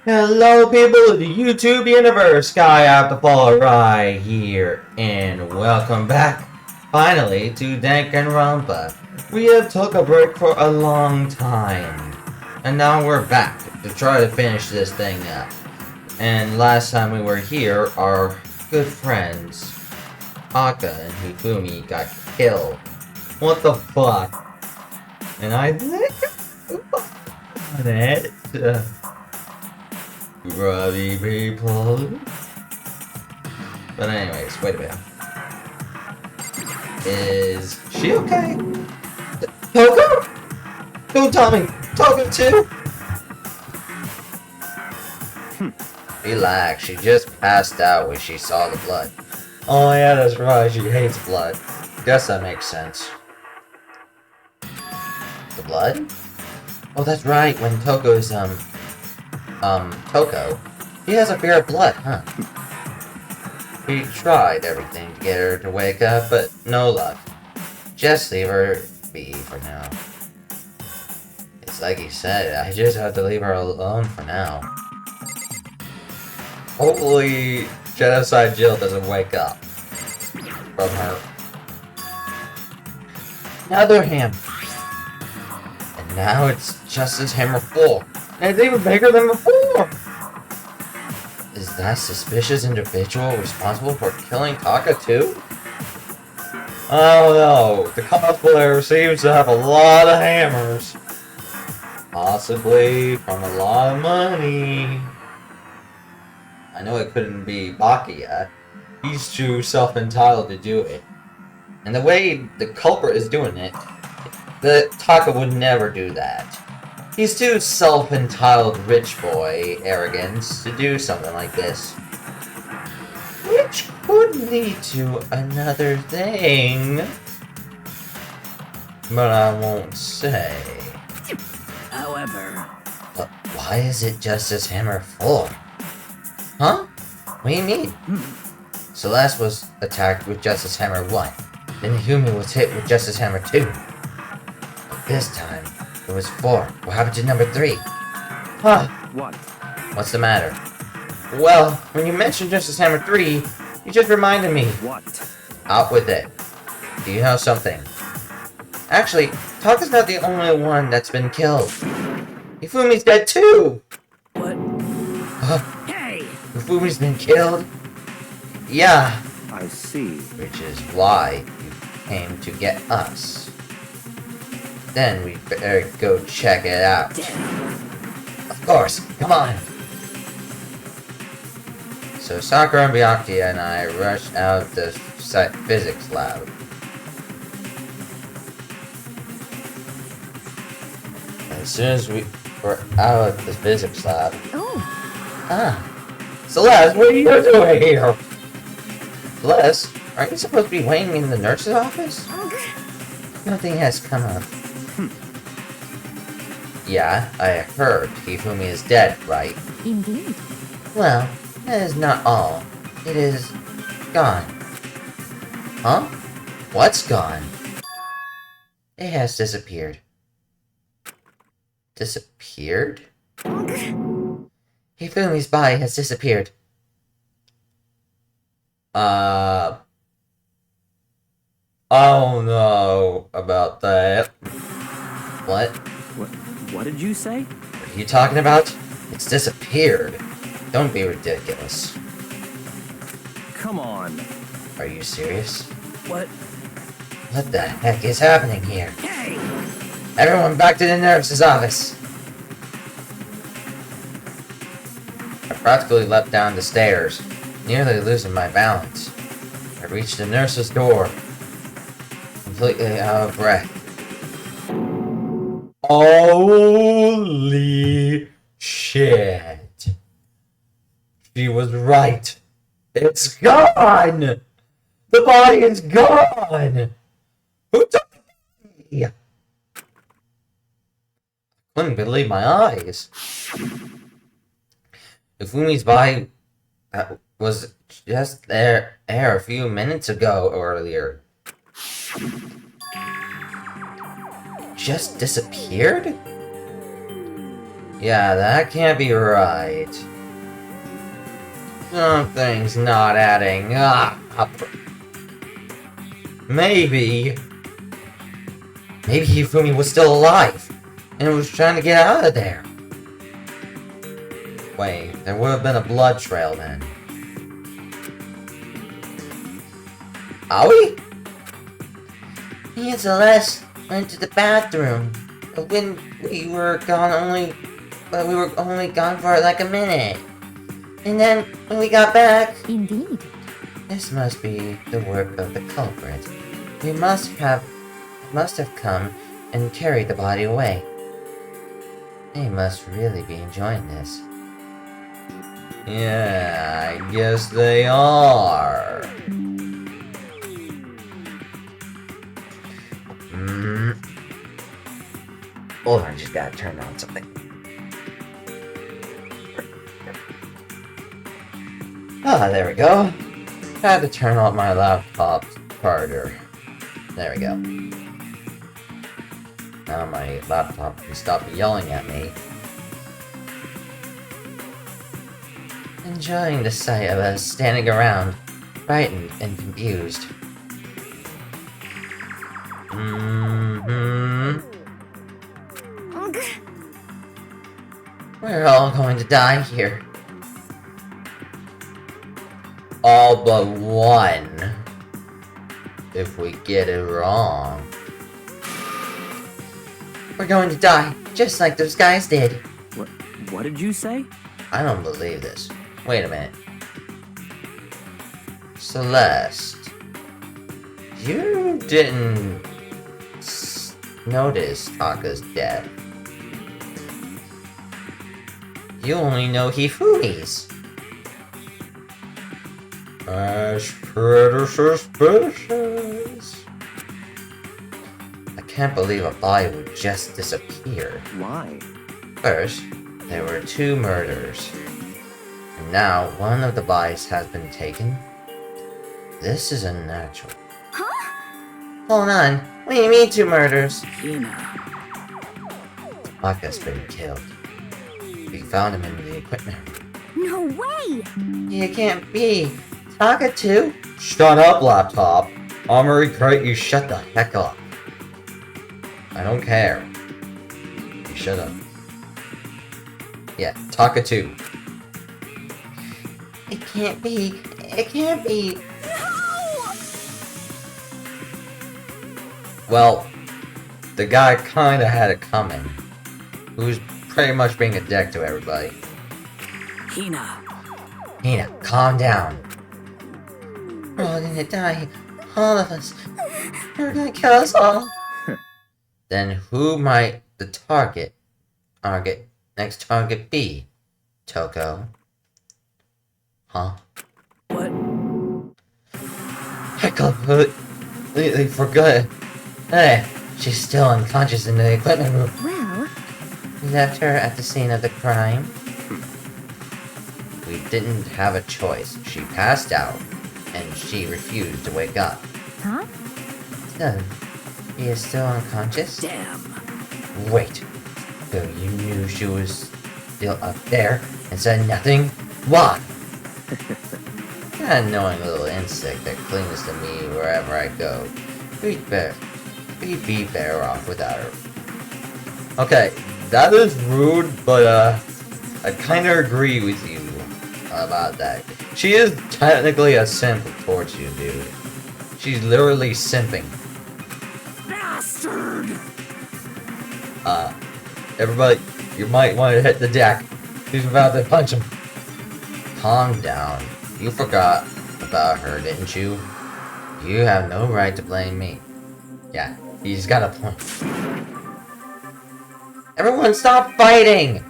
Hello people of the YouTube universe, Sky After Fall right here, and welcome back, finally, to Danganronpa. We have took a break for a long time, and now we're back to try to finish this thing up. And last time we were here, our good friends, Aka and Hifumi, got killed. What the fuck? And I think on it. Ruddy people. But anyways, wait a minute. Is she okay? Toko? Don't tell me. Toko too? Relax, she just passed out when she saw the blood. Oh yeah, that's right, she hates blood. Guess that makes sense. The blood? Oh, that's right, when Toko's, Toko. He has a fear of blood, huh? We tried everything to get her to wake up, but no luck. Just leave her be for now. It's like he said, I just have to leave her alone for now. Hopefully, Genocide Jill doesn't wake up from her. Another ham. And now it's Justice Hammer 4. And it's even bigger than before! Is that suspicious individual responsible for killing Taka too? Oh no, the cosplayer seems to have a lot of hammers. Possibly from a lot of money. I know it couldn't be Bakia. He's too self-entitled to do it. And the way the culprit is doing it, the Taka would never do that. He's too self-entitled rich boy arrogance to do something like this. Which could lead to another thing. But I won't say. However... But why is it Justice Hammer 4? Huh? What do you mean? Celeste was attacked with Justice Hammer 1. Then Humi was hit with Justice Hammer 2. But this time, it was 4. What happened to number 3? Huh? What? What's the matter? Well, when you mentioned Justice Hammer 3, you just reminded me. What? Out with it. Do you know something? Actually, Taka's not the only one that's been killed. Ifumi's dead too! What? Huh? Hey! Ifumi's been killed? Yeah. I see. Which is why you came to get us. Then we better go check it out. Of course, come on! So Sakura and Byakuya and I rushed out of the physics lab. As soon as we were out of the physics lab... Oh. Ah. Celeste, what are you doing here? Celeste, aren't you supposed to be waiting in the nurse's office? Nothing has come up. Yeah, I heard Hifumi is dead, right? Indeed. Well, that is not all. It is gone. Huh? What's gone? It has disappeared. Disappeared? Hifumi's body has disappeared. Oh no, about that. What? What did you say? What are you talking about? It's disappeared. Don't be ridiculous. Come on. Are you serious? What? What the heck is happening here? Hey! Everyone back to the nurse's office! I practically leapt down the stairs, nearly losing my balance. I reached the nurse's door, completely out of breath. Holy shit! She was right. It's gone! The body is gone! Who took me? I couldn't believe my eyes. Ifumi's body was just there a few minutes ago earlier. Just disappeared? Yeah, that can't be right. Something's not adding up. Maybe Hifumi was still alive and was trying to get out of there. Wait, there would have been a blood trail then. Aoi? Me and Celeste went to the bathroom. When we were gone we were only gone for like a minute. And then when we got back... Indeed. This must be the work of the culprit. We must have come and carried the body away. They must really be enjoying this. Yeah, I guess they are. Hold on, just gotta turn on something. Ah, there we go. Had to turn on my laptop harder. There we go. Now my laptop can stop yelling at me. Enjoying the sight of us standing around, frightened and confused. We're all going to die here. All but one. If we get it wrong. We're going to die, just like those guys did. What did you say? I don't believe this. Wait a minute. Celeste. You didn't notice Taka's death. You only know Hifumi's. That's pretty suspicious. I can't believe a body would just disappear. Why? First, there were 2 murders. And now one of the bodies has been taken. This is unnatural. Huh? Hold on. What do you mean 2 murders? Hina. Taka's been killed. We found him in the equipment room. No way! It can't be. Taka too? Shut up, laptop. Armory Crate, you shut the heck up. I don't care. You shut up. Yeah, Taka too. It can't be. It can't be. No! Well, the guy kinda had it coming. Who's pretty much being a dick to everybody. Hina. Nina, calm down. We're all gonna die. All of us. They're gonna kill us all. Then who might the next target be? Toko? Huh? What? I completely forgot. Hey, she's still unconscious in the equipment room. Well, We left her at the scene of the crime. We didn't have a choice. She passed out, and she refused to wake up. huh? So, she is still unconscious? Damn. Wait. So you knew she was still up there and said nothing? Why? That annoying little insect that clings to me wherever I go. We'd be better off without her. Okay, that is rude, but I kinda agree with you about that. She is technically a simp towards you, dude. She's literally simping. Bastard! Everybody, you might want to hit the deck. She's about to punch him. Calm down. You forgot about her, didn't you? You have no right to blame me. Yeah, he's got a point. Everyone stop fighting!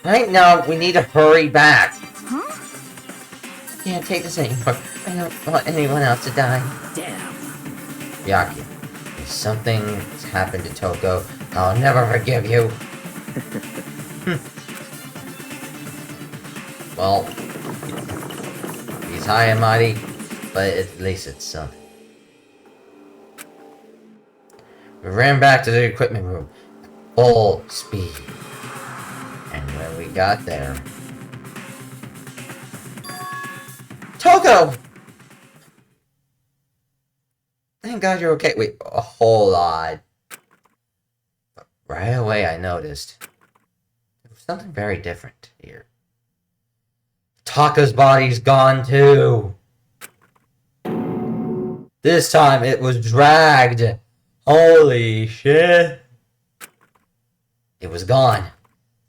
Right now, we need to hurry back. Huh? I can't take this anymore. I don't want anyone else to die. Damn. Yaki, if something's happened to Toko, I'll never forgive you. Well, he's high and mighty, but at least it's something. We ran back to the equipment room, full speed. And got there. Toko! Thank God you're okay. Wait, hold on. Right away I noticed there was something very different here. Taka's body's gone too. This time it was dragged. Holy shit. It was gone.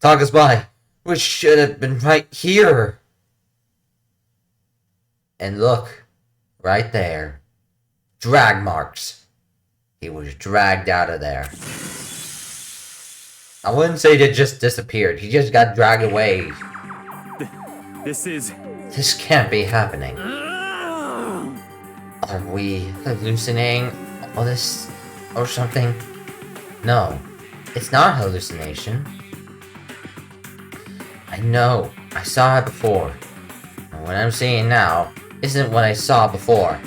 Taka's body, which should have been right here. And look, right there. Drag marks. He was dragged out of there. I wouldn't say it just disappeared. He just got dragged away. This can't be happening. Are we hallucinating all this or something? No, it's not a hallucination. I know, I saw it before. And what I'm seeing now isn't what I saw before.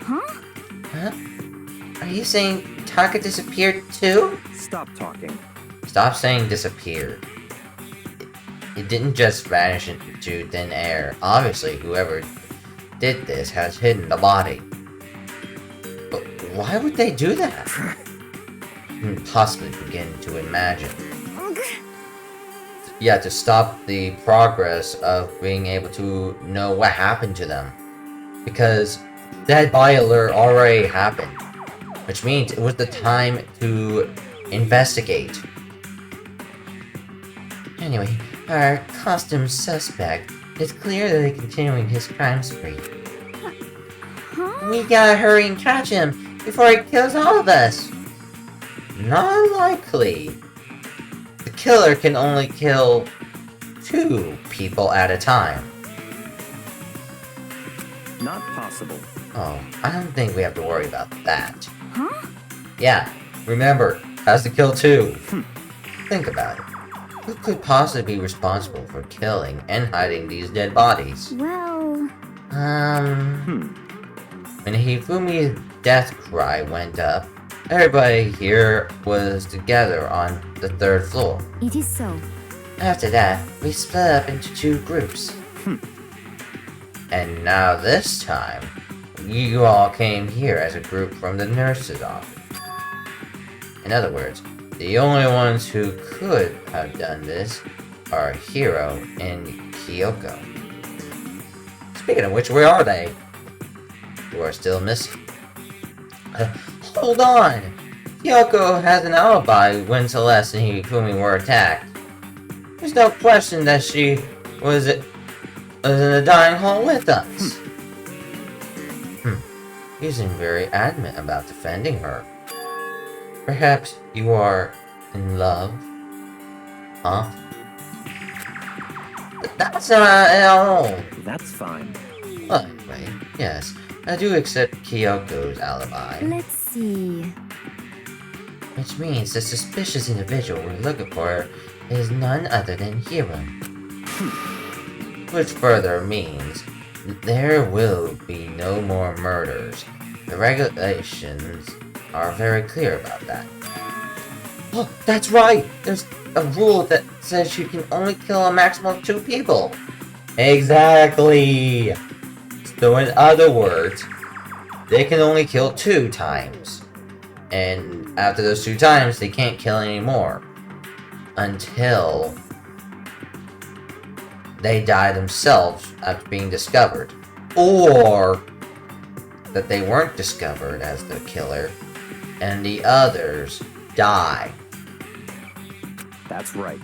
Huh? Are you saying Taka disappeared too? Stop talking. Stop saying disappeared. It didn't just vanish into thin air. Obviously, whoever did this has hidden the body. But why would they do that? Couldn't possibly begin to imagine. Yeah, to stop the progress of being able to know what happened to them. Because that body alert already happened. Which means it was the time to investigate. Anyway, our costume suspect is clearly continuing his crime spree. We gotta hurry and catch him before he kills all of us. Not likely. The killer can only kill 2 people at a time. Not possible. Oh, I don't think we have to worry about that. Huh? Yeah, remember, has to kill 2. Think about it. Who could possibly be responsible for killing and hiding these dead bodies? Well... When Hifumi's death cry went up, everybody here was together on the 3rd floor. It is so. After that, we split up into 2 groups. And now this time, you all came here as a group from the nurse's office. In other words, the only ones who could have done this are Hiro and Kyoko. Speaking of which, where are they? Who are still missing? Hold on! Kyoko has an alibi when Celeste and Hifumi were attacked. There's no question that she was in the dining hall with us. You seem very adamant about defending her. Perhaps you are in love? Huh? That's not at all. That's fine. Well, anyway, yes, I do accept Kyoko's alibi. Let's see... Which means the suspicious individual we're looking for is none other than Hiro. Which further means there will be no more murders. The regulations are very clear about that. Oh, that's right! There's a rule that says you can only kill a maximum of 2 people. Exactly! So in other words, they can only kill 2 times. And after those 2 times, they can't kill anymore. Until they die themselves after being discovered. Or that they weren't discovered as the killer, and the others die. That's right.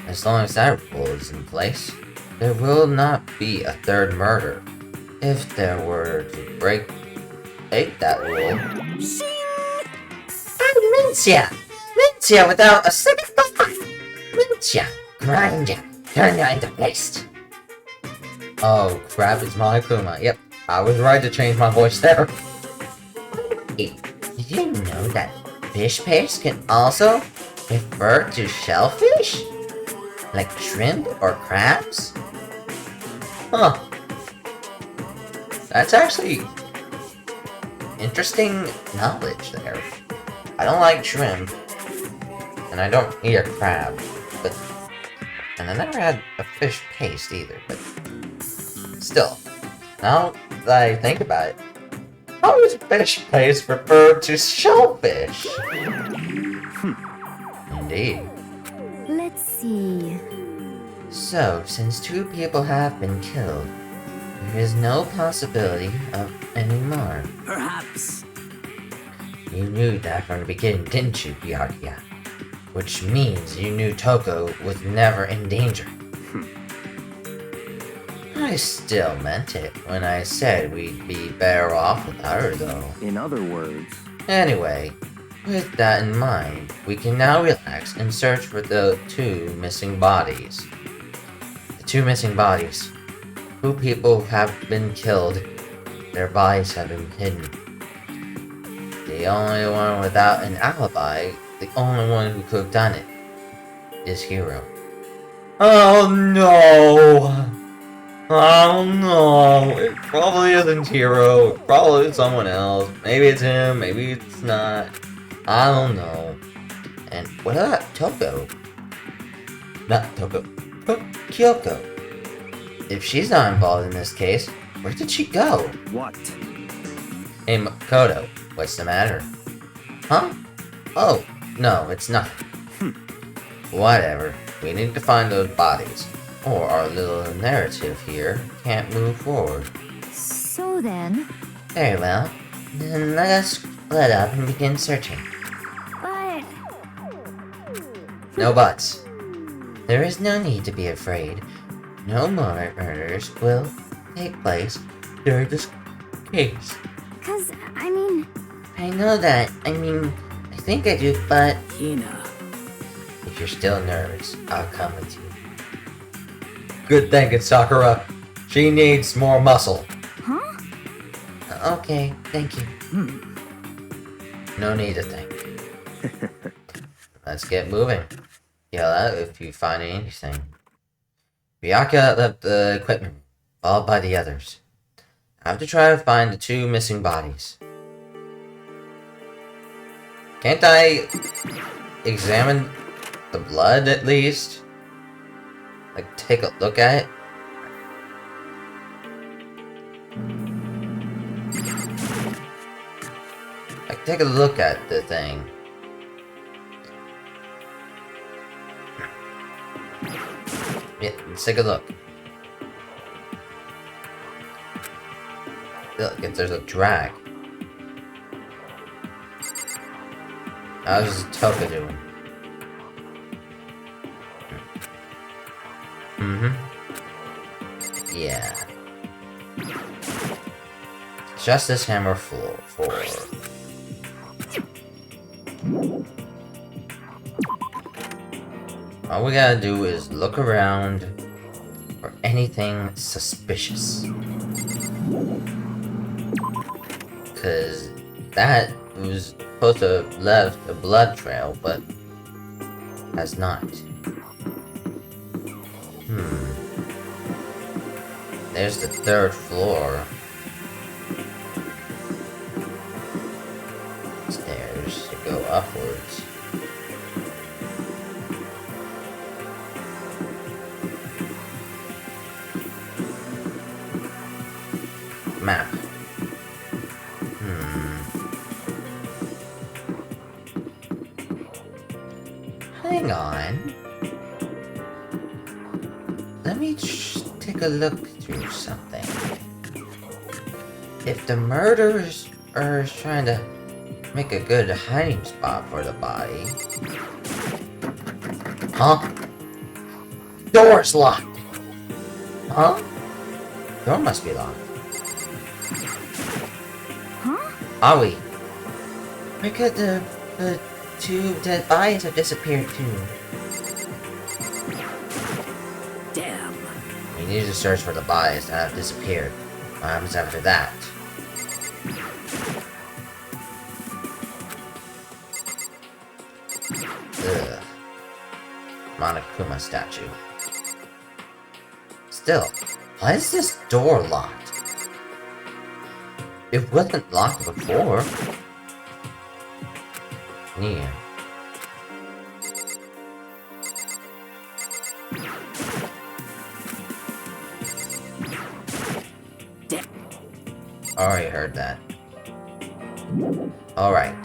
As long as that rule is in place, there will not be a 3rd murder. If there were to break that rule... Mincia! Mincia without a second thought! Mincia! Grind ya! Turn ya into paste! Oh crap, it's Monokuma. Yep, I was right to change my voice there. Hey, did you know that fish paste can also refer to shellfish? Like shrimp or crabs? Huh. That's actually interesting knowledge there. I don't like shrimp, and I don't eat a crab. And I never had a fish paste either, but still, now that I think about it, how is fish paste referred to shellfish? Indeed. Let's see. So, since 2 people have been killed, there is no possibility of any more. Perhaps. You knew that from the beginning, didn't you, Byakuya? Which means you knew Toko was never in danger. I still meant it when I said we'd be better off without her, though. In other words, Anyway, with that in mind, we can now relax and search for the 2 missing bodies. The 2 missing bodies. 2 people have been killed. Their bodies have been hidden. The only one without an alibi, the only one who could have done it, is Hiro. Oh no! Oh no! It probably isn't Hiro. It probably is someone else. Maybe it's him, maybe it's not. I don't know. And what about Toko? Not Toko, but Kyoko. If she's not involved in this case, where did she go? what? Hey, Makoto, what's the matter? Huh? Oh, no, it's nothing. Whatever. We need to find those bodies, or our little narrative here can't move forward. So then, Very well. Then let us split up and begin searching. but No buts. There is no need to be afraid. No more murders will take place during this case. I mean, I know that. I think I do, but Hina. if you're still nervous, I'll come with you. Good thinking, Sakura. She needs more muscle. huh? Okay, thank you. No need to thank. Let's get moving. Yell out if you find anything. Byakuya left the equipment, followed by the others. I have to try to find the 2 missing bodies. Can't I examine the blood at least? Like, take a look at it? Like, take a look at the thing. Yeah, let's take a look. Look, if there's a drag. How's Toka doing? Yeah. Justice Hammer floor 4. All we gotta do is look around for anything suspicious. Cause that was supposed to have left a blood trail, but has not. There's the 3rd floor. Stairs to go upwards. Map. Hang on. Let me take a look through something. If the murderers are trying to make a good hiding spot for the body... Huh? Door's locked! Huh? Door must be locked. Huh? Aoi, where could the 2 dead bodies have disappeared to? Damn. We need to search for the bodies that have disappeared. What happens after that? Ugh. Monokuma statue. Still, why is this door locked? It wasn't locked before. Yeah. Already heard that. Alright.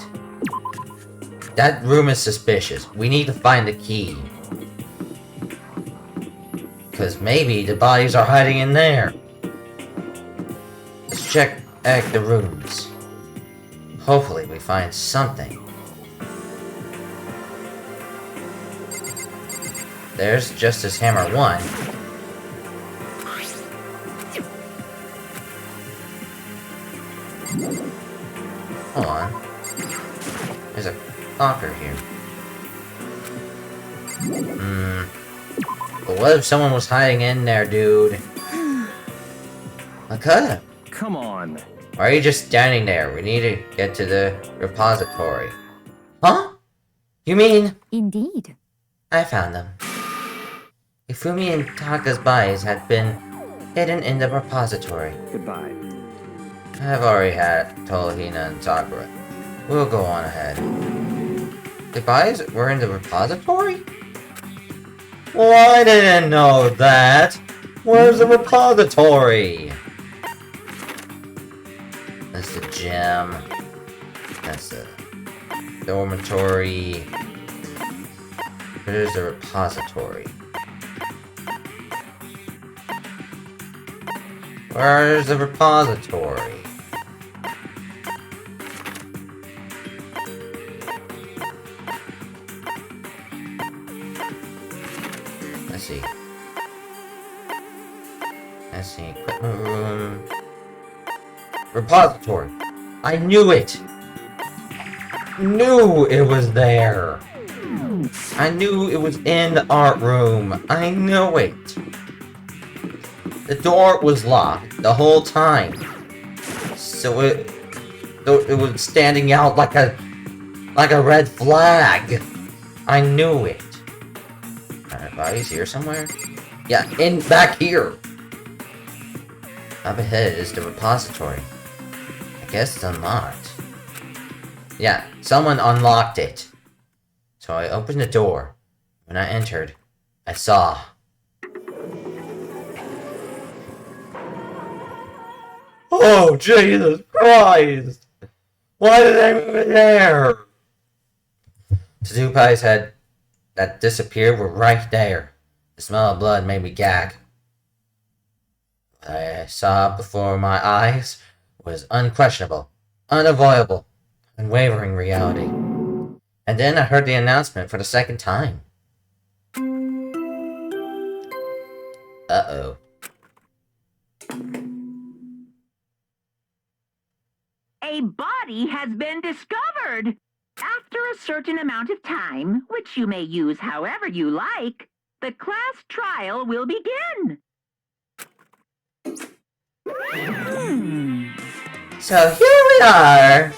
That room is suspicious. We need to find the key. Because maybe the bodies are hiding in there. Let's check the rooms. Hopefully we find something. There's Justice Hammer 1. Hold on. There's a conker here. But what if someone was hiding in there, dude? I could've. Come on. Why are you just standing there? We need to get to the repository. Huh? You mean... Indeed. I found them. Ifumi and Taka's bodies had been hidden in the repository. Goodbye. I've already told Hina and Sakura. We'll go on ahead. The bodies were in the repository? Well, I didn't know that! Where's the repository? That's the gym. That's the dormitory. Where's the repository? Where's the repository? Let's see. Let's see. Equipment room. Repository. I knew it. Knew it was there. I knew it was in the art room. I knew it. The door was locked the whole time. So it was standing out like a red flag. I knew it. Are bodies here somewhere? Yeah, back here. Up ahead is the repository. I guess it's unlocked. Yeah, someone unlocked it. So I opened the door. When I entered, I saw... Oh, Jesus Christ! Why did I move it there? The two pies head that disappeared were right there. The smell of blood made me gag. What I saw before my eyes was unquestionable, unavoidable, unwavering reality. And then I heard the announcement for the second time. Uh-oh. A body has been discovered. After a certain amount of time, which you may use however you like, the class trial will begin. So here we are.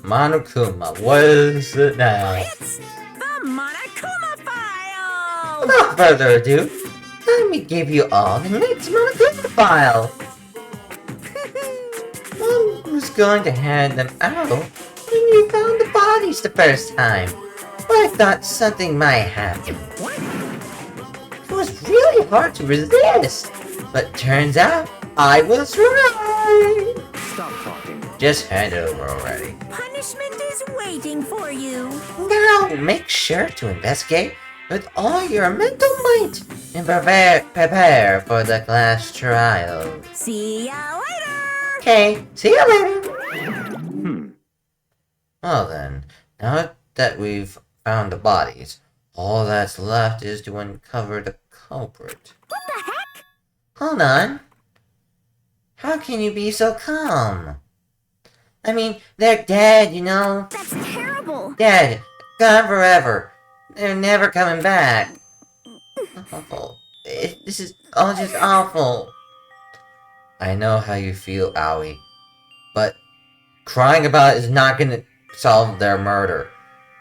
Monokuma, what is it now? It's the Monokuma file! Without further ado, let me give you all the next Monokuma file. I was going to hand them out when you found the bodies the first time. But I thought something might happen. It was really hard to resist. But turns out, I was right. Stop talking. Just hand it over already. Punishment is waiting for you. Now, make sure to investigate with all your mental might and prepare for the class trial. See ya later! Okay, see you later! Well then, now that we've found the bodies, all that's left is to uncover the culprit. What the heck? Hold on. How can you be so calm? I mean, they're dead, you know? That's terrible. Dead. Gone forever. They're never coming back. Awful. This is all just awful. I know how you feel, Aoi. But crying about it is not gonna solve their murder.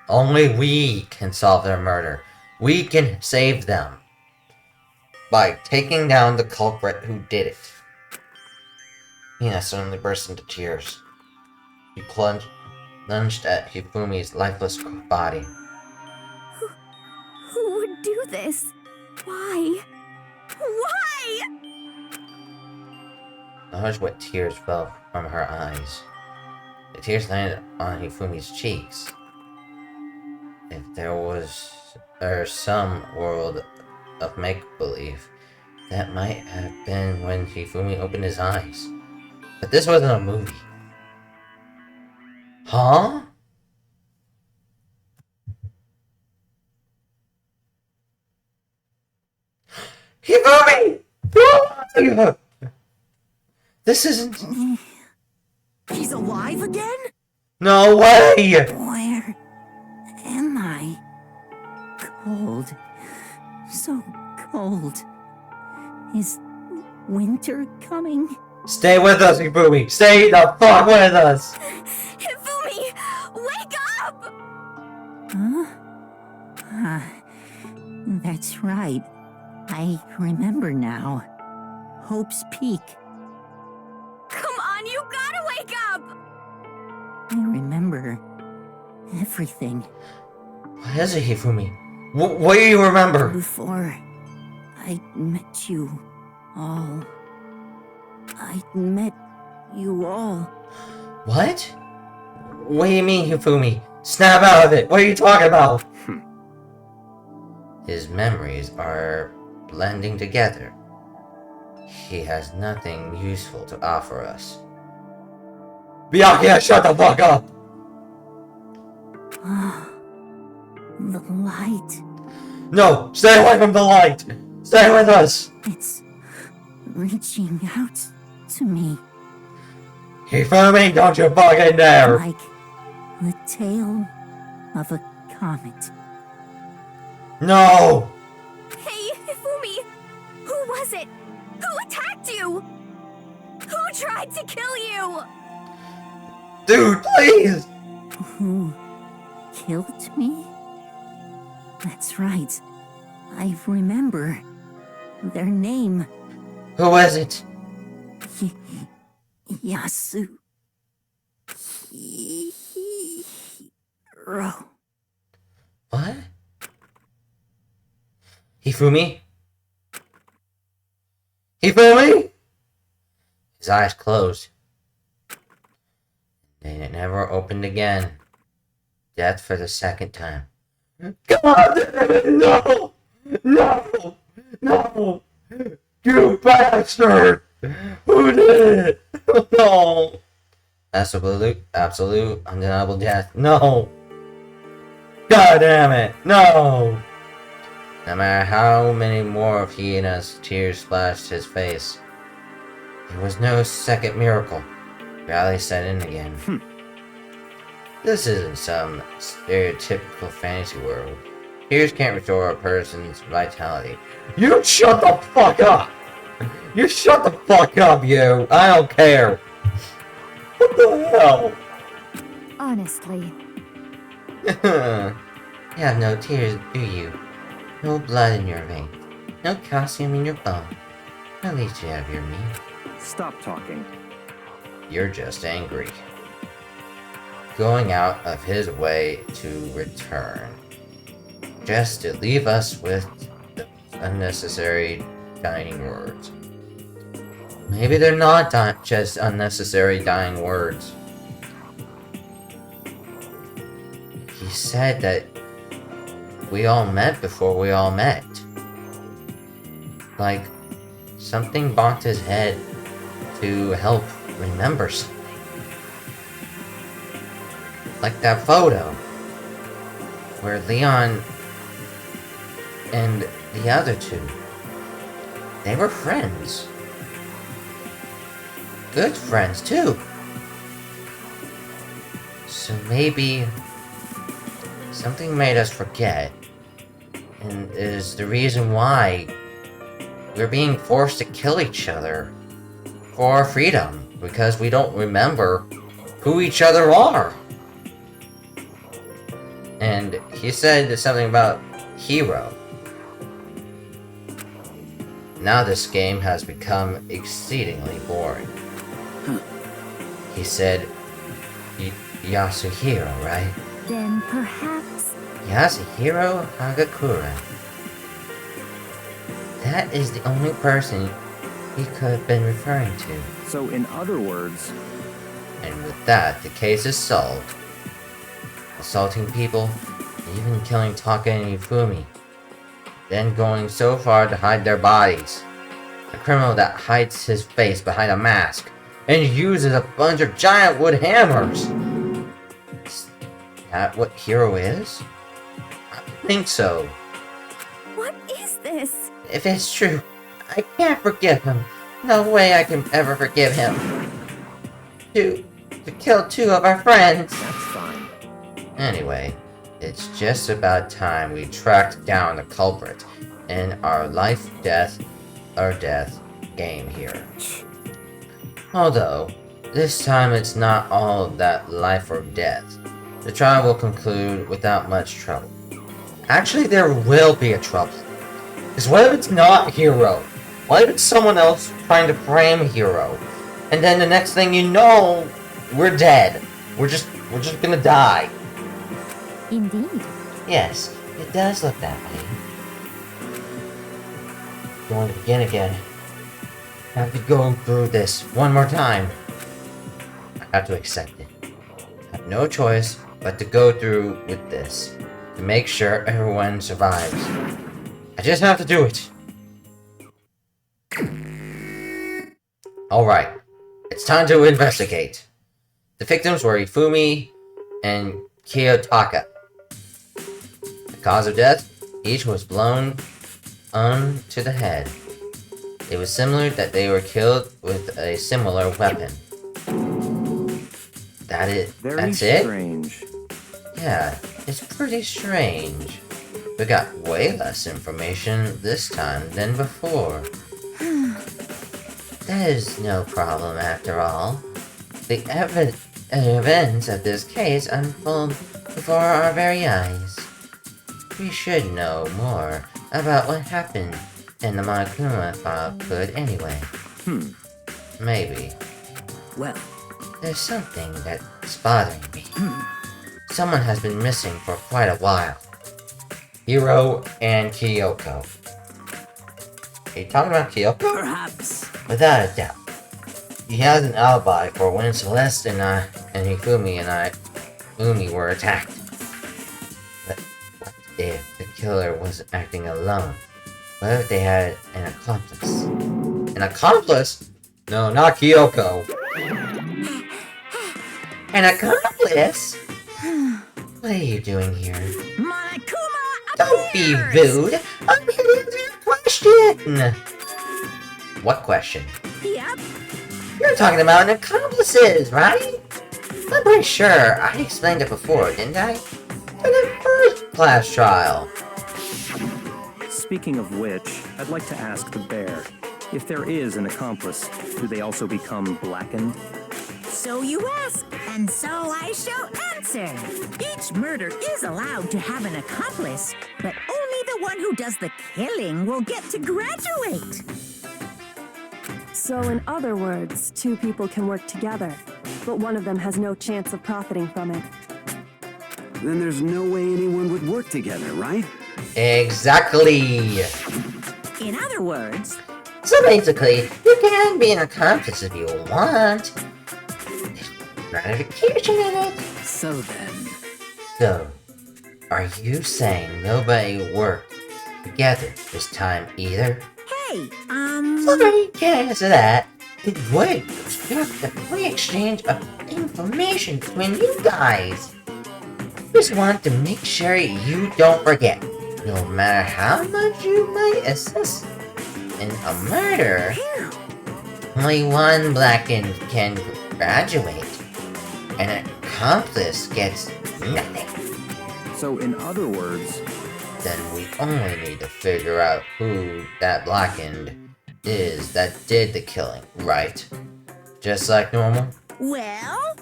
Only we can solve their murder. We can save them. By taking down the culprit who did it. Hina suddenly burst into tears. He lunged at Hifumi's lifeless body. Who would do this? Why? Why? Large wet tears fell from her eyes. The tears landed on Hifumi's cheeks. If there was some world of make-believe, that might have been when Hifumi opened his eyes. But this wasn't a movie. Huh? Hifumi! This isn't... He's alive again? No way! Where am I? Cold. So cold. Is winter coming? Stay with us, Hifumi! Stay the fuck with us! Hifumi! Wake up! Huh? That's right. I remember now. Hope's Peak. Come on, you gotta wake up! I remember everything. What is it, Hifumi? What do you remember? Before I met you all. I met you all. What? What do you mean, Hifumi? Snap out of it! What are you talking about? His memories are blending together. He has nothing useful to offer us. Byakuya, shut the fuck up! The light. No! Stay away from the light! Stay with us! It's reaching out to me. Hifumi, don't you fucking dare! Like the tail of a comet. No! Hey, Hifumi! Who was it? Who attacked you? Who tried to kill you? Dude, please! Who killed me? That's right. I remember their name. Who is it? Yasu. Hiro. What? Hifumi? Hifumi? His eyes closed. And it never opened again. Death for the second time. God damn it! No! No! No! You bastard! Who did it? No! Absolute, undeniable death. No! God damn it! No! No matter how many more of Hyena's tears splashed his face, there was no second miracle. Reality set in again. This isn't some stereotypical fantasy world. Tears can't restore a person's vitality. You shut the fuck up! You shut the fuck up, you! I don't care! What the hell? Honestly. You have no tears, do you? No blood in your veins. No calcium in your bone. At least you have your meat. Stop talking. You're just angry. Going out of his way to return. Just to leave us with unnecessary dying words. Maybe they're not just unnecessary dying words. He said that we all met before we all met. Like, something bonked his head to help remember something. Like that photo where Leon and the other two, they were friends. Good friends too. So maybe something made us forget, and is the reason why we're being forced to kill each other for our freedom, because we don't remember who each other are. And he said something about hero. Now this game has become exceedingly boring. He said, Yasuhiro, right? Then perhaps... Yasuhiro Hagakura. That is the only person he could have been referring to. So, in other words, And with that, the case is solved. Assaulting people, and even killing Taka and Ifumi. Then going so far to hide their bodies. A criminal that hides his face behind a mask and uses a bunch of giant wood hammers. Is that what Hiro is? I think so. What is this? If it's true, I can't forgive him. No way I can ever forgive him. To kill two of our friends. that's fine. Anyway, it's just about time we tracked down the culprit in our life, death, or death game here. Although, this time it's not all that life or death. The trial will conclude without much trouble. Actually, there will be a trouble. Because what if it's not Hiro? What if it's someone else trying to frame Hiro? And then the next thing you know, we're dead. We're just gonna die. Indeed. Yes, it does look that way. Going to begin again. I have to go through this one more time. I have to accept it. I have no choice but to go through with this. To make sure everyone survives. I just have to do it. Alright. It's time to investigate. The victims were Ifumi and Kiyotaka. The cause of death? Each was blown onto the head. It was similar that they were killed with a similar weapon. That's it? Strange. Yeah, it's pretty strange. We got way less information this time than before. That is no problem after all. The events of this case unfold before our very eyes. We should know more about what happened in the Monokuma file could anyway. Maybe. Well, There's something that's bothering me. Someone has been missing for quite a while. Hiro and Kyoko. Are you talking about Kyoko? perhaps. Without a doubt. He has an alibi for when Celeste and Umi were attacked. But what if the killer was acting alone? What if they had an accomplice? An accomplice? No, not Kyoko. An accomplice? What are you doing here? Monokuma Don't be appears! rude! I'm here to answer your question! What question? Yep. You're talking about an accomplices, right? I'm pretty sure I explained it before, didn't I? In the first class trial. Speaking of which, I'd like to ask the bear, if there is an accomplice, do they also become blackened? So you ask, and so I shall answer. Each murder is allowed to have an accomplice, but only the one who does the killing will get to graduate. So in other words, two people can work together, but one of them has no chance of profiting from it. Then there's no way anyone would work together, right? Exactly. In other words, So basically, you can be an accomplice if you want. There's gratification in it. so then. So, are you saying nobody worked together this time either? Hey, Sorry, can't answer that. It would obstruct the free exchange of information between you guys. Just want to make sure you don't forget. No matter how much you might assist in a murder, only one blackened can graduate. An accomplice gets nothing. So in other words, Then we only need to figure out who that blackened is that did the killing, right? Just like normal? Well,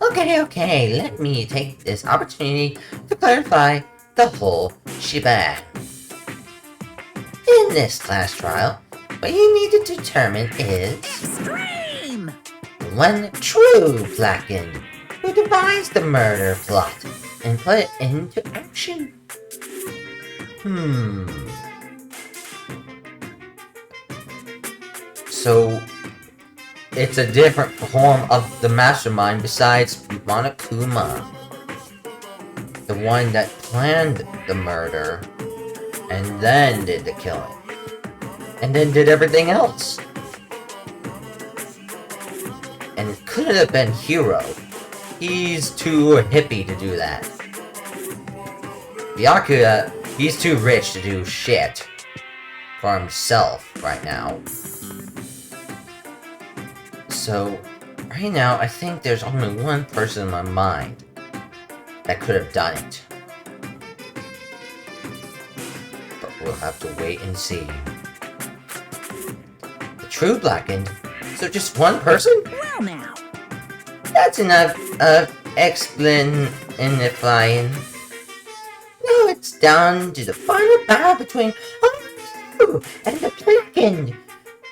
Okay, let me take this opportunity to clarify the whole shebang. In this class trial, what you need to determine is scream! one true blackened who devised the murder plot and put it into action. So, it's a different form of the mastermind besides Monokuma. The one that planned the murder, and then did the killing. And then did everything else. And it couldn't have been Hiro. He's too hippie to do that. Byakuya, he's too rich to do shit for himself right now. So, right now, I think there's only one person in my mind that could have done it. But we'll have to wait and see. The true blackened? So just one person? Well now. That's enough of explaining. Now it's down to the final battle between OOOOON and the blackened.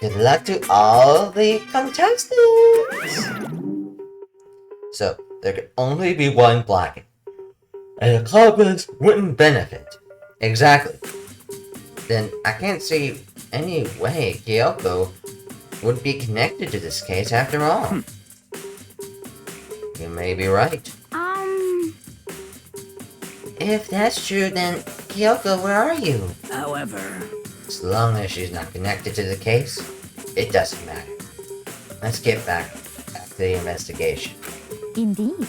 Good luck to all the contestants! So, there can only be one blackened. And the accomplice wouldn't benefit. Exactly. Then I can't see any way Kyoko would be connected to this case after all. You may be right. If that's true, then Kyoko, where are you? However, As long as she's not connected to the case, it doesn't matter. Let's get back to the investigation. Indeed.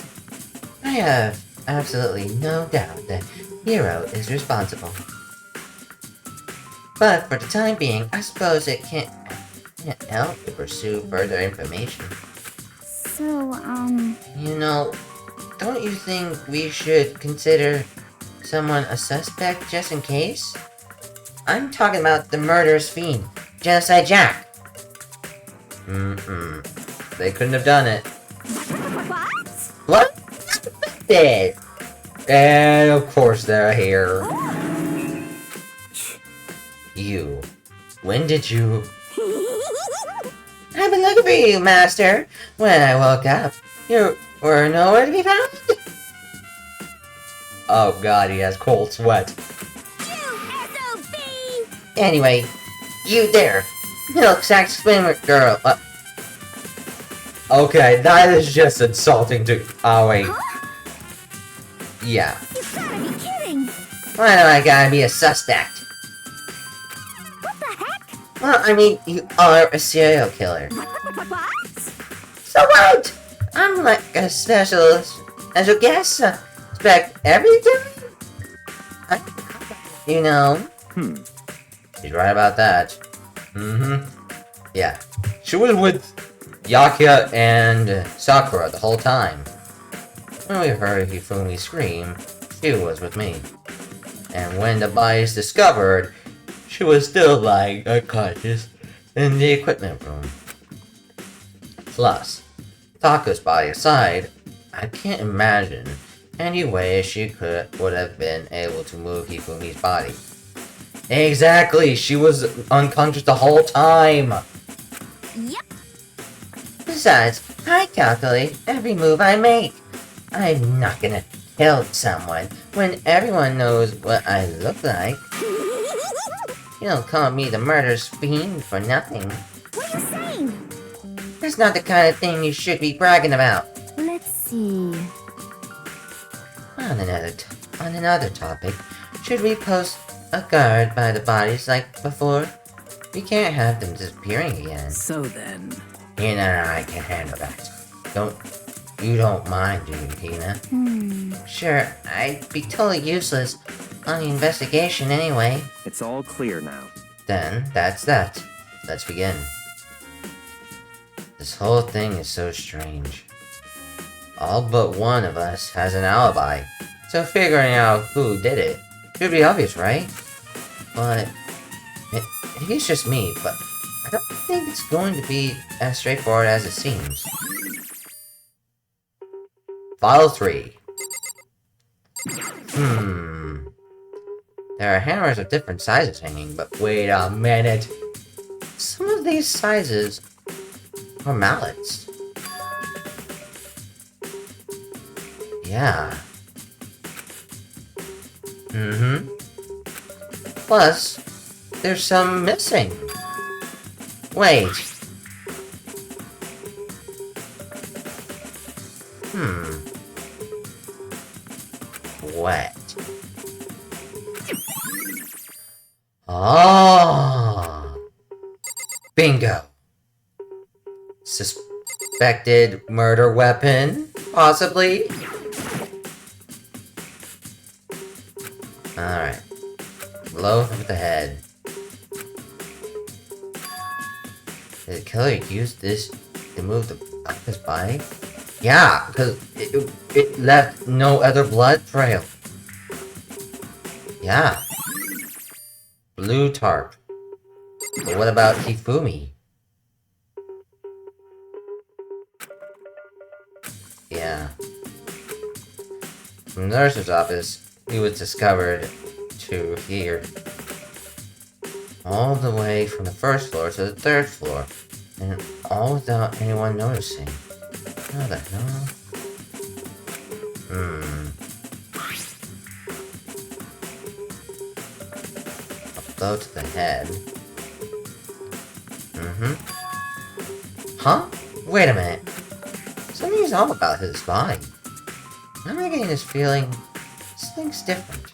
I have absolutely no doubt that Hiro is responsible. But for the time being, I suppose it can't help to pursue further information. So, You know, don't you think we should consider someone a suspect just in case? I'm talking about the murderous fiend, Genocide Jack. They couldn't have done it. what? What? Did? And of course they're here. You. When did you? I've been looking for you, Master. When I woke up, you were nowhere to be found. Oh god, he has cold sweat. SOB! Anyway, you there. Milk sack swimmer girl. Okay, that is just insulting to. Oh, wait. Yeah. You gotta be kidding! Why do I gotta be a suspect? What the heck? Well, I mean, you are a serial killer. What? So what? I'm like a special guest suspect every time. You know. She's right about that. Yeah. She was with Yakuya and Sakura the whole time. When we heard Hifumi scream, she was with me. And when the body's discovered, she was still lying unconscious in the equipment room. Plus, Tako's body aside, I can't imagine any way she would have been able to move Hifumi's body. Exactly, she was unconscious the whole time. Yep. Besides, I calculate every move I make. I'm not gonna kill someone when everyone knows what I look like. You don't call me the murderous fiend for nothing. What are you saying? That's not the kind of thing you should be bragging about. Let's see. On another topic, should we post a guard by the bodies like before? We can't have them disappearing again. so then. Hina and I can handle that. You don't mind, do you, Hina? Sure, I'd be totally useless on the investigation anyway. It's all clear now. Then, that's that. Let's begin. This whole thing is so strange. All but one of us has an alibi, so figuring out who did it should be obvious, right? But maybe it's just me, but I don't think it's going to be as straightforward as it seems. File 3. There are hammers of different sizes hanging, but wait a minute. Some of these sizes are mallets. Yeah. Plus, there's some missing. Wait, Wet. Oh! Bingo! Suspected murder weapon? Possibly? Alright. Blow with the head. Did the killer use this to move up his body? Yeah, because it left no other blood trail. Yeah. Blue tarp. But what about Hifumi? Yeah. From the nurse's office, he was discovered to here. All the way from the first floor to the third floor. And all without anyone noticing. How the hell? A blow to the head. Huh? Wait a minute. Something's off about his body. I'm getting this feeling something's different.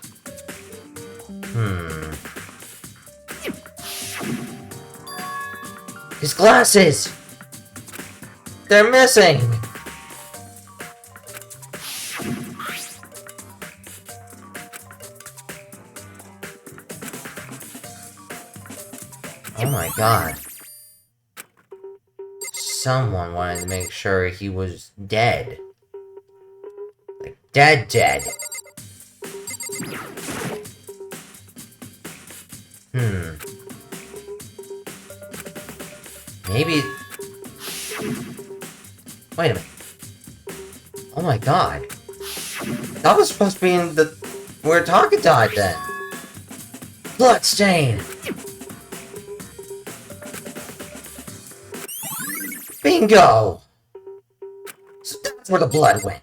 His glasses! They're missing! Oh my god. Someone wanted to make sure he was dead. Like, dead. Maybe... Wait a minute. Oh my god. That was supposed to be in the... where Taka died then. Bloodstain! Bingo! So that's where the blood went.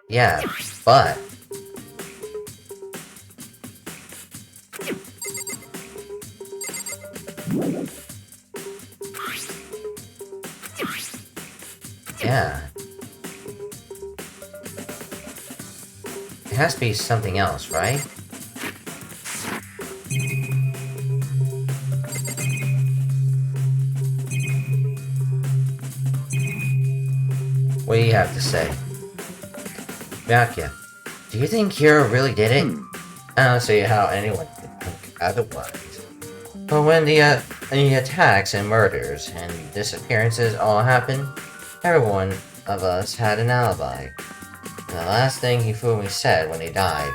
Yeah, but... Yeah. It has to be something else, right? What do you have to say? Myakia, do you think Kira really did it? I don't see how anyone could think otherwise. But when the attacks and murders and disappearances all happened, every one of us had an alibi. And the last thing Hifumi said when he died.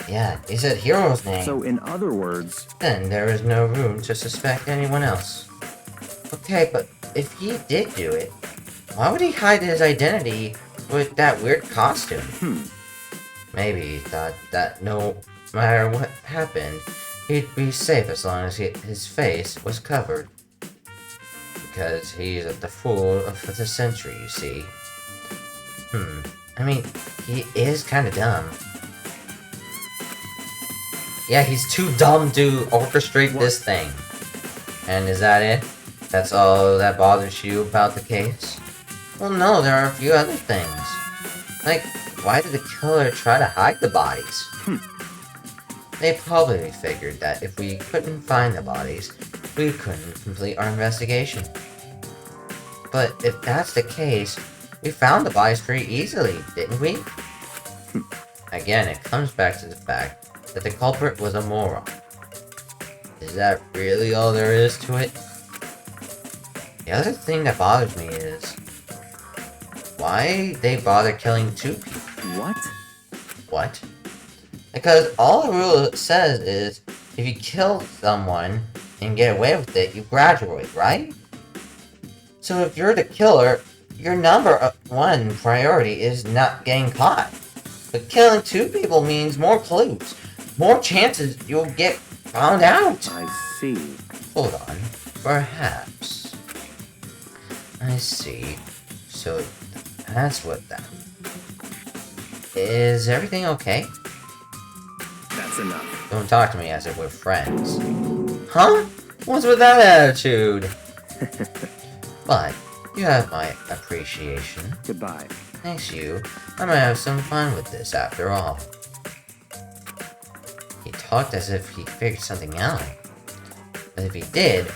Yeah, he said Hiro's name. So in other words... Then there is no room to suspect anyone else. Okay, but if he did do it, why would he hide his identity with that weird costume? Maybe he thought that no matter what happened, he'd be safe as long as his face was covered. Because he's the fool of the century, you see. I mean, he is kind of dumb. Yeah, he's too dumb to orchestrate this thing. And is that it? That's all that bothers you about the case? Well, no, there are a few other things. Like, why did the killer try to hide the bodies? They probably figured that if we couldn't find the bodies, we couldn't complete our investigation. But if that's the case, we found the bodies pretty easily, didn't we? Again, it comes back to the fact that the culprit was a moron. Is that really all there is to it? The other thing that bothers me is why they bother killing two people. What? Because all the rule says is if you kill someone and get away with it, you graduate, right? So if you're the killer, your number one priority is not getting caught. But killing two people means more clues, more chances you'll get found out. I see. Hold on. Perhaps. I see. So that's what that... Is everything okay? That's enough. Don't talk to me as if we're friends. Huh? What's with that attitude? But you have my appreciation. Goodbye. Thanks, you. I might have some fun with this after all. He talked as if he figured something out. But if he did,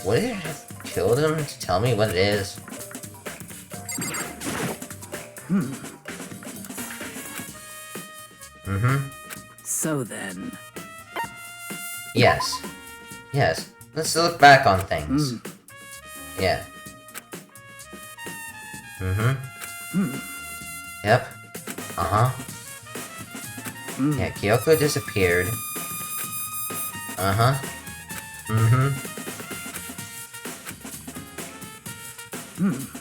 would it have killed him to tell me what it is? So then... Yes. Yes. Let's look back on things. Yeah. Yep. Yeah, Kyoko disappeared.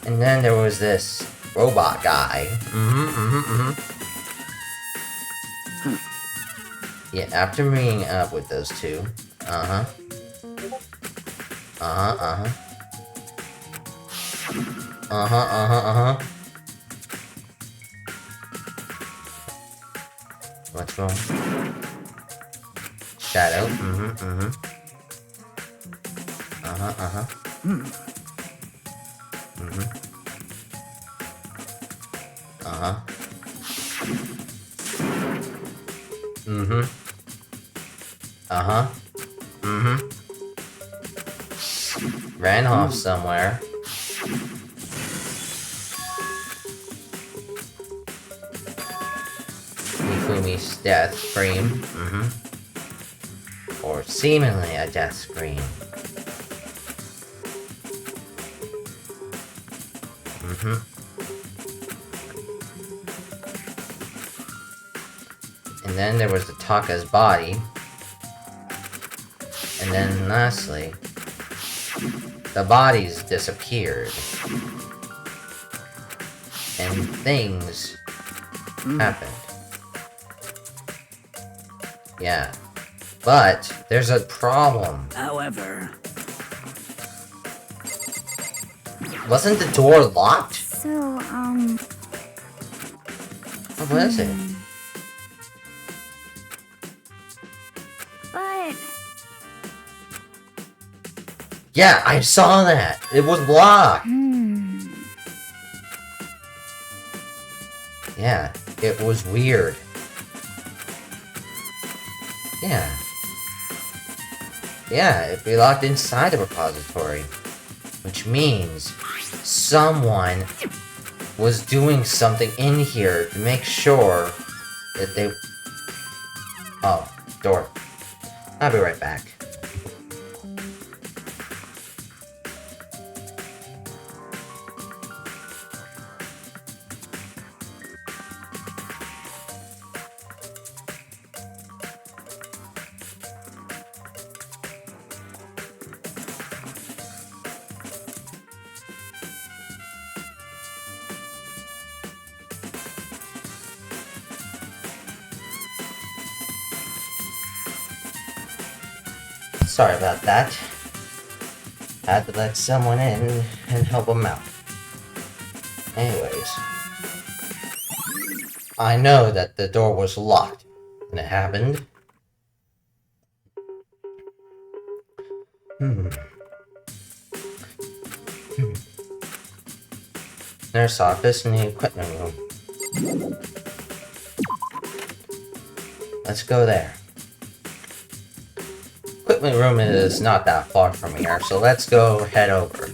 And then there was this robot guy. Yeah, after meeting up with those two. What's wrong? Shadow. Ran off somewhere. Mifumi's death scream. Or seemingly a death scream. And then there was the Taka's body. And then lastly, the bodies disappeared. And things happened. Yeah. But there's a problem. However... Wasn't the door locked? So, What was it? But... Yeah, I saw that! It was locked! Yeah, it was weird. Yeah. Yeah, it'd be locked inside the repository. Which means someone was doing something in here to make sure that they... Oh, door. I'll be right back. Sorry about that. Had to let someone in and help them out. Anyways. I know that the door was locked when it happened. Nurse office and the equipment room. Let's go there. Equipment room is not that far from here, so let's go head over.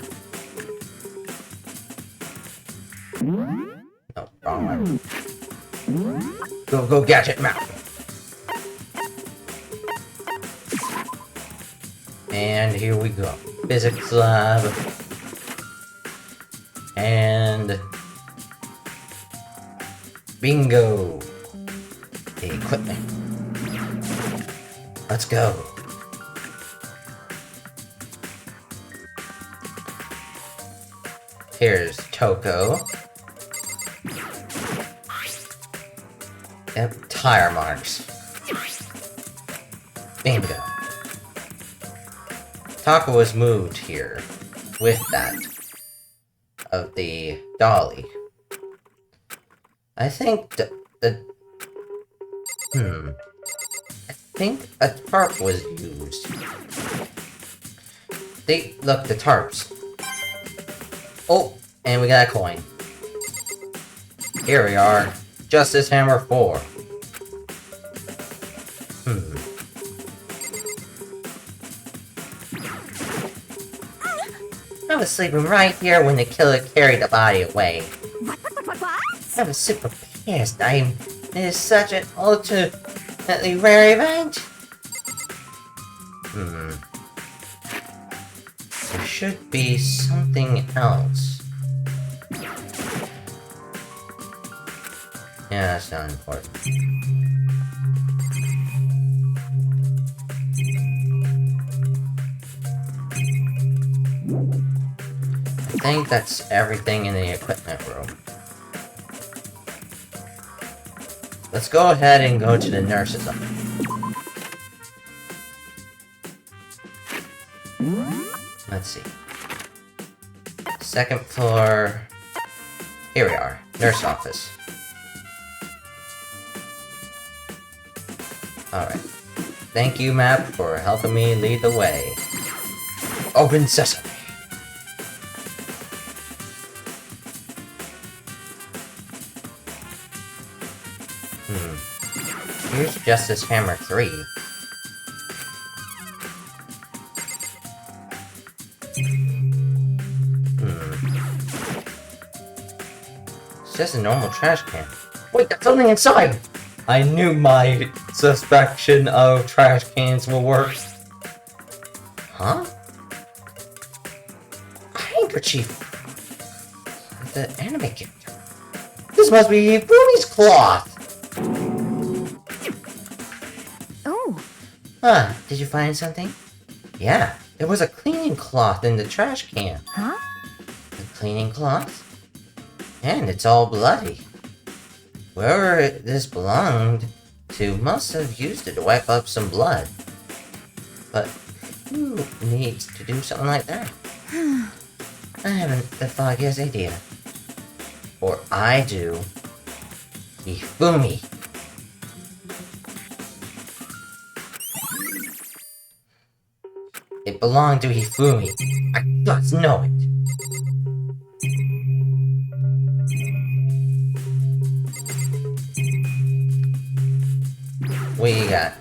No, wrong way. Go, Gadget Mountain. And here we go. Physics lab. And... bingo! The equipment. Let's go. Here's Toko. Yep, tire marks. Bingo. Taka was moved here with that of the dolly. I think I think a tarp was used. The tarps. Oh, and we got a coin. Here we are. Justice Hammer 4. I was sleeping right here when the killer carried the body away. What? I was super pissed. It is such an ultimately rare event. There should be something else. Yeah, that's not important. I think that's everything in the equipment room. Let's go ahead and go to the nurse's office. Let's see. Second floor. Here we are. Nurse office. Alright. Thank you, map, for helping me lead the way. Open sesame. Here's Justice Hammer 3. It's just a normal trash can. Wait, that's something inside! I knew my suspicion of trash cans will work. Huh? A handkerchief! The anime character. This must be Fumi's cloth! Oh. Huh, did you find something? Yeah, there was a cleaning cloth in the trash can. Huh? The cleaning cloth? And it's all bloody. Whoever this belonged to must have used it to wipe up some blood. But who needs to do something like that? I haven't the foggiest idea. Or I do. Hifumi. It belonged to Hifumi. I just know it. What you got?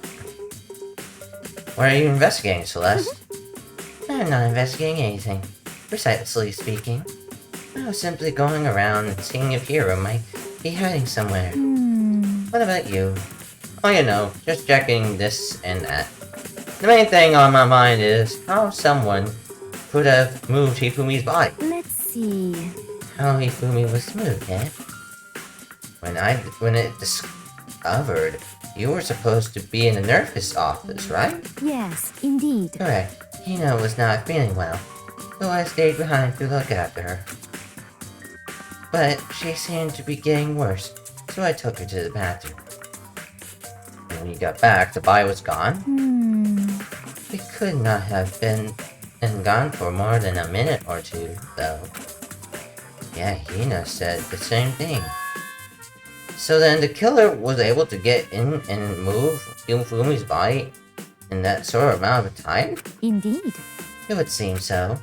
What are you investigating, Celeste? I'm not investigating anything. Precisely speaking. I was simply going around and seeing if Hero might be hiding somewhere. What about you? Oh, you know, just checking this and that. The main thing on my mind is how someone could have moved Hifumi's body. Let's see. How Hifumi was moved, eh? When it discovered, you were supposed to be in the nurse's office, right? Yes, indeed. Correct. Hina was not feeling well, so I stayed behind to look after her. But she seemed to be getting worse, so I took her to the bathroom. When we got back, the body was gone. It could not have been gone for more than a minute or two, though. Yeah, Hina said the same thing. So then the killer was able to get in and move Fumi's body in that sort of amount of time? Indeed. It would seem so.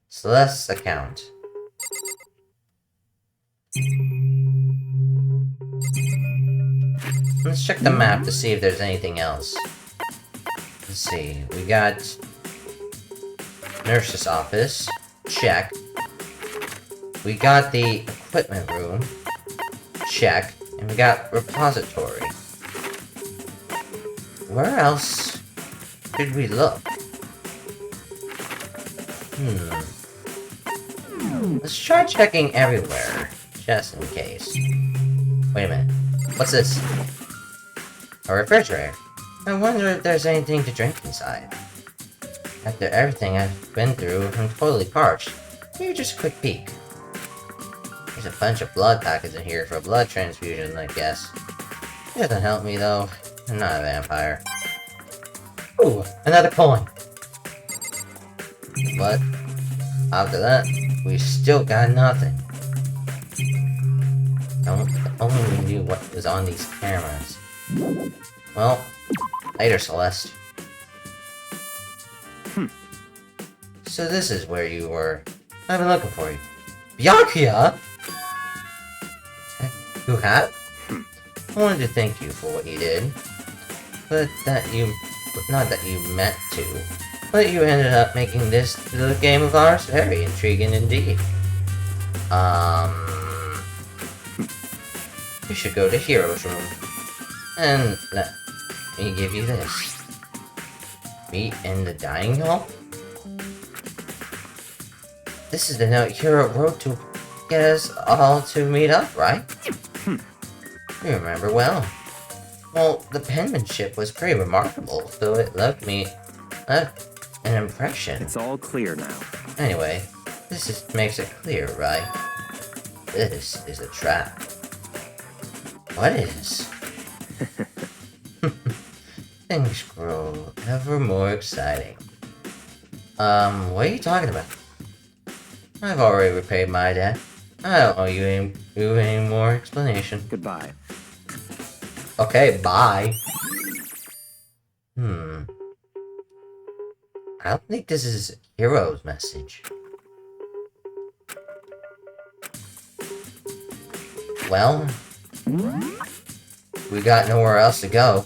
Celeste's account. Let's check the map to see if there's anything else. Let's see, we got nurse's office. Check. We got the equipment room. Check. And we got repository. Where else could we look? Let's try checking everywhere, just in case. Wait a minute. What's this? A refrigerator. I wonder if there's anything to drink inside. After everything I've been through, I'm totally parched. Here, just a quick peek. There's a bunch of blood packets in here for a blood transfusion, I guess. It doesn't help me, though. I'm not a vampire. Ooh, another coin! But, after that, we still got nothing. If only we knew what was on these cameras. Well, later, Celeste. so this is where you were. I've been looking for you. Byakuya? You have? I wanted to thank you for what you did. Not that you meant to. But you ended up making this little game of ours very intriguing indeed. We should go to Hero's room. And let me give you this. Meet in the dining hall? This is the note Hero wrote to get us all to meet up, right? You remember well. Well, the penmanship was pretty remarkable, so it left me an impression. It's all clear now. Anyway, this makes it clear, right? This is a trap. What is? Things grow ever more exciting. What are you talking about? I've already repaid my debt. I don't owe you any more explanation. Goodbye. Okay, bye. I don't think this is Hero's message. Well, we got nowhere else to go.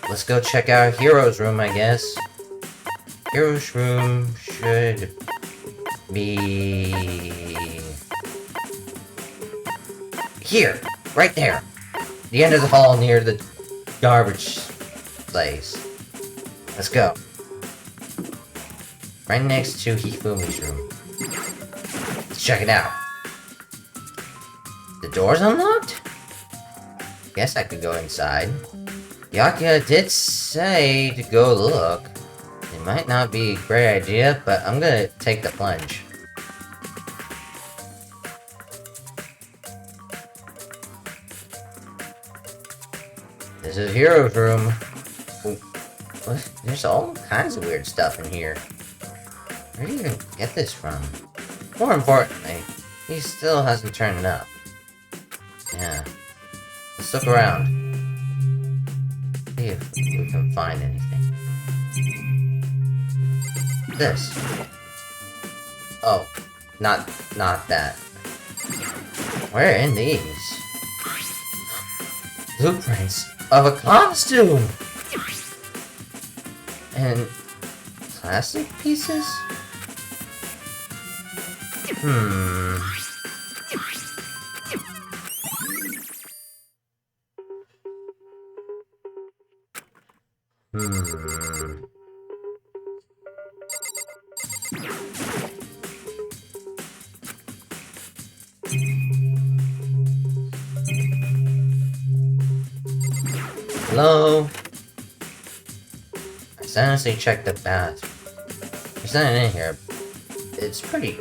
Let's go check out Hero's room, I guess. Hero's room should be here, right there. The end of the hall near the garbage place. Let's go. Right next to Hifumi's room. Let's check it out. The door's unlocked? Guess I could go inside. Byakuya did say to go look. It might not be a great idea, but I'm gonna take the plunge. This is Hero's room. What? There's all kinds of weird stuff in here. Where do you even get this from? More importantly, he still hasn't turned up. Yeah. Let's look around. See if we can find anything. This. Oh, not that. Where in these? Blueprints of a costume! And plastic pieces? Hello? I honestly checked the bathroom. There's nothing in here. It's pretty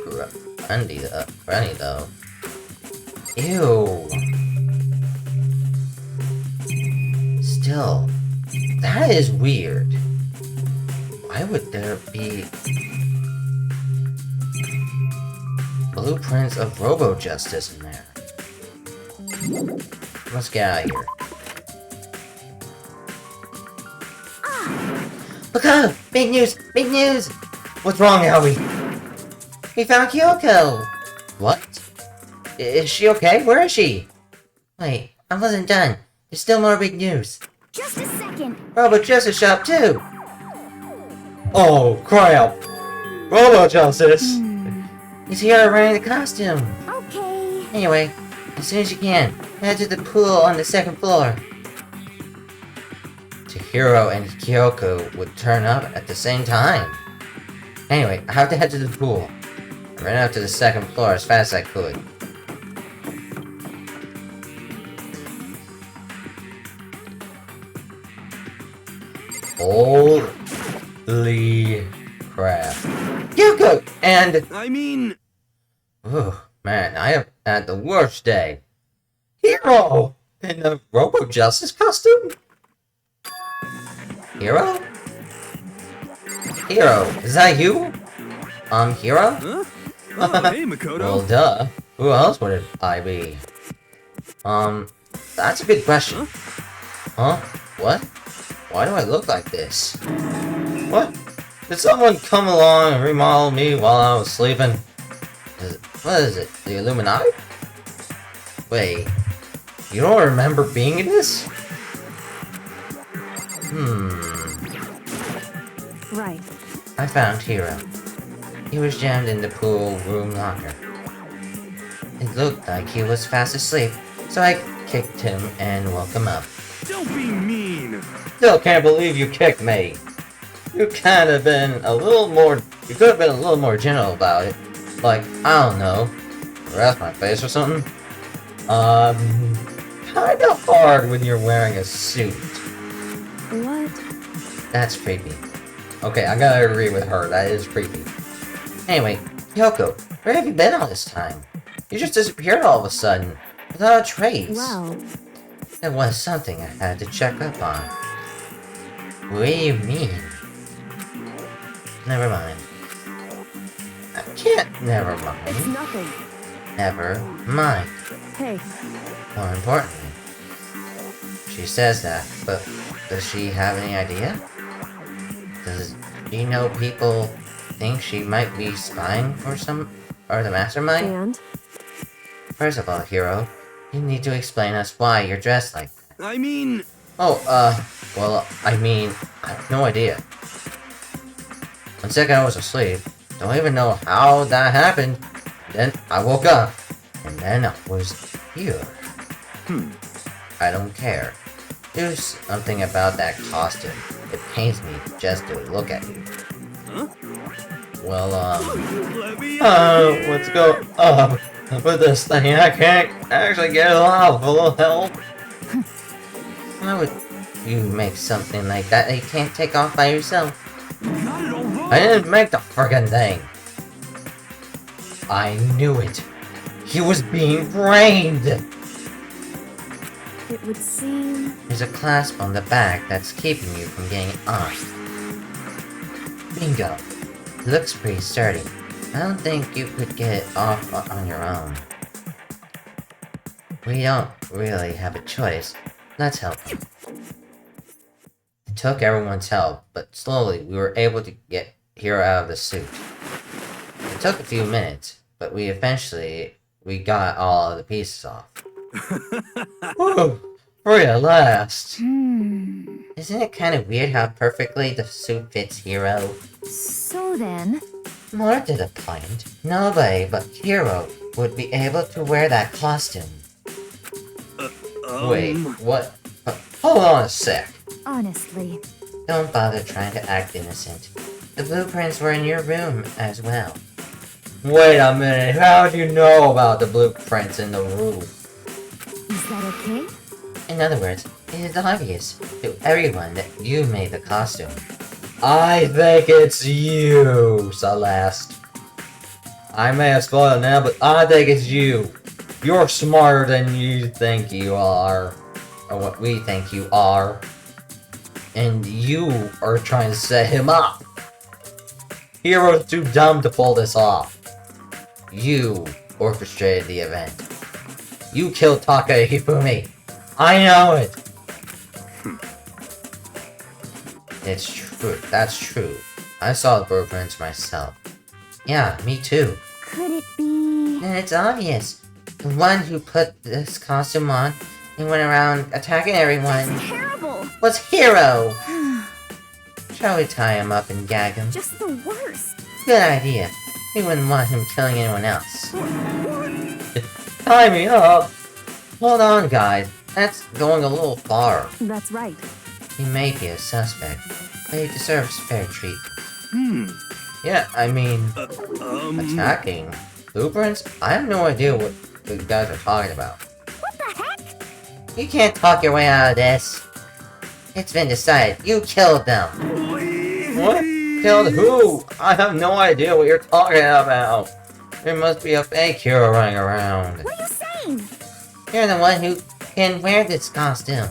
funny though. Ew. Still, that is weird. Why would there be blueprints of Robo-Justice in there? Let's get out of here. Look out! Big news! Big news! What's wrong, Albie? We found Kyoko! What? Is she okay? Where is she? Wait, I wasn't done. There's still more big news. Just a second. Robo-Justice shop too! Oh, crap! Robo-Justice! He's here wearing the costume! Okay. Anyway, as soon as you can, head to the pool on the second floor. Hiro and Kyoko would turn up at the same time. Anyway, I have to head to the pool. I ran out to the second floor as fast as I could. Holy crap. Kyoko! And... Ooh, man, I have had the worst day. Hiro! In the Robo-Justice costume? Hiro? Hiro, is that you? Hiro? Huh? Oh, hey, Makoto. Well, duh. Who else would I be? That's a good question. Huh? What? Why do I look like this? What? Did someone come along and remodel me while I was sleeping? What is it? The Illuminati? Wait, you don't remember being in this? Right. I found Hero. He was jammed in the pool room locker. It looked like he was fast asleep, so I kicked him and woke him up. Don't be mean! Still can't believe you kicked me. You could have been a little more gentle about it. Like, I don't know, rest my face or something. Kinda hard when you're wearing a suit. What? That's creepy. Okay, I gotta agree with her, that is creepy. Anyway, Yoko, where have you been all this time? You just disappeared all of a sudden, without a trace. Well, It was something I had to check up on. What do you mean? Never mind. I can't never it's mind. nothing. Never mind. Hey, More importantly, she says that, but does she have any idea? Does she know people think she might be spying for the mastermind? and? First of all, Hero, you need to explain us why you're dressed like that. I mean... Oh, well, I mean, I have no idea. One second I was asleep, don't even know how that happened. Then I woke up, and then I was here. I don't care. Do something about that costume. It pains me just to look at you. Huh? Well, Let me... what's going on with this thing? I can't actually get it off. A little help? Why would you make something like that you can't take off by yourself? Got it all wrong! I didn't make the friggin' thing. I knew it. He was being brained. It would seem... There's a clasp on the back that's keeping you from getting off. Bingo. It looks pretty sturdy. I don't think you could get it off on your own. We don't really have a choice. Let's help him. It took everyone's help, but slowly we were able to get Hero out of the suit. It took a few minutes, but we got all of the pieces off. Whew! Free at last! Isn't it kind of weird how perfectly the suit fits Hero? So then, More to the point, nobody but Hero would be able to wear that costume. Wait, what? Hold on a sec. honestly, Don't bother trying to act innocent. The blueprints were in your room as well. Wait a minute, how do you know about the blueprints in the room? is that okay? In other words, it is obvious to everyone that you made the costume. I think it's you, Celeste. I may have spoiled it now, but I think it's you. You're smarter than you think you are. Or what we think you are. And you are trying to set him up. Hero's too dumb to pull this off. You orchestrated the event. You killed Taka Hifumi. I know it. It's true. That's true. I saw the blueprints myself. Yeah, me too. Could it be... And it's obvious. The one who put this costume on and went around attacking everyone terrible? was Hero. Shall we tie him up and gag him? Just the worst. Good idea. We wouldn't want him killing anyone else. Tie me up? Hold on, guys. That's going a little far. That's right. He may be a suspect, but he deserves fair treatment. Yeah, I mean, attacking blueprints? I have no idea what you guys are talking about. What the heck? You can't talk your way out of this. It's been decided. You killed them. What? Killed who? I have no idea what you're talking about. There must be a fake hero running around. What are you saying? You're the one who can wear this costume.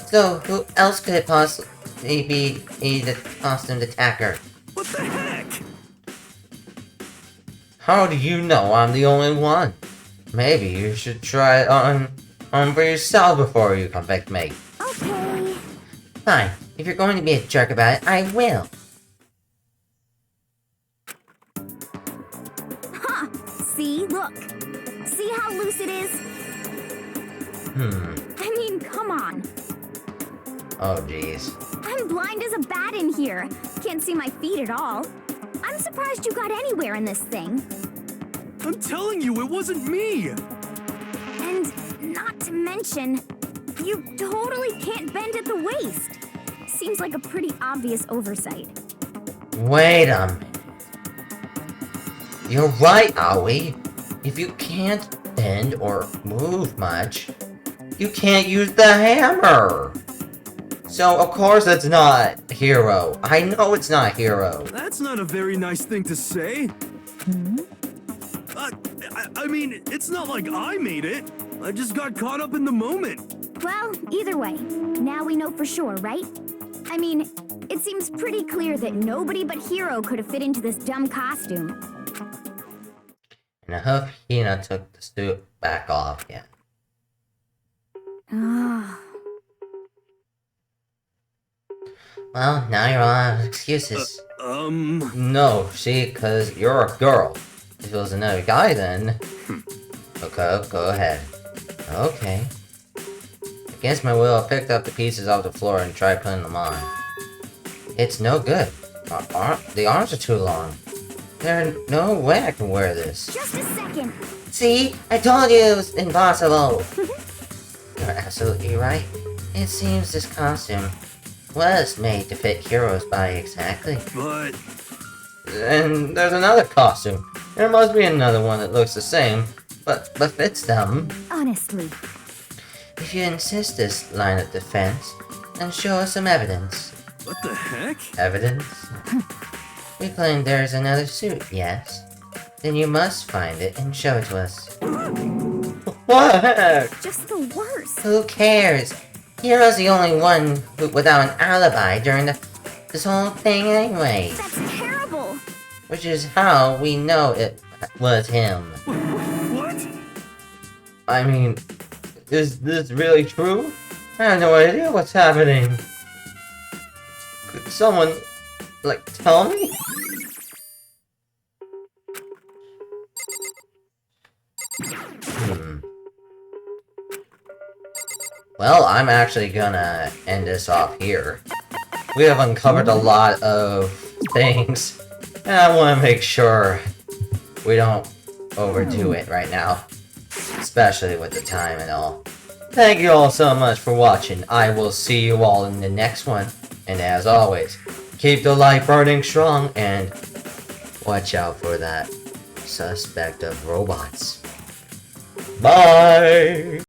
So, who else could it possibly be the costumed attacker? What the heck? How do you know I'm the only one? Maybe you should try it on for yourself before you convict me. Okay. Fine. If you're going to be a jerk about it, I will. Look. See how loose it is? I mean, come on. Oh, jeez. I'm blind as a bat in here. Can't see my feet at all. I'm surprised you got anywhere in this thing. I'm telling you, it wasn't me! And not to mention, you totally can't bend at the waist. Seems like a pretty obvious oversight. Wait a minute. You're right, Aoi. If you can't bend or move much, you can't use the hammer. So, of course it's not Hero. I know it's not Hero. That's not a very nice thing to say. I mean, it's not like I made it. I just got caught up in the moment. Well, either way, now we know for sure, right? I mean, it seems pretty clear that nobody but Hero could have fit into this dumb costume. And I hope Hina took the suit back off yet. Well, now you're all out of excuses. No, see, because you're a girl. If it was another guy, then... Okay, go ahead. Okay. Against my will, I picked up the pieces off the floor and tried putting them on. It's no good. The arms are too long. There's no way I can wear this. Just a second. See? I told you it was impossible. You're absolutely right. It seems this costume was made to fit Hero's body exactly. But... And there's another costume. There must be another one that looks the same, but fits them. Honestly. If you insist this line of defense, then show us some evidence. what the heck? Evidence? We claim there's another suit, yes? Then you must find it and show it to us. What? Just the worst. Who cares? Hero's the only one without an alibi during this whole thing anyway. That's terrible. Which is how we know it was him. What? I mean, is this really true? I have no idea what's happening. Could someone, like, tell me? Well, I'm actually gonna end this off here. We have uncovered a lot of things, and I want to make sure we don't overdo it right now, especially with the time and all. Thank you all so much for watching. I will see you all in the next one, and as always, keep the light burning strong, and watch out for that suspect of robots. Bye!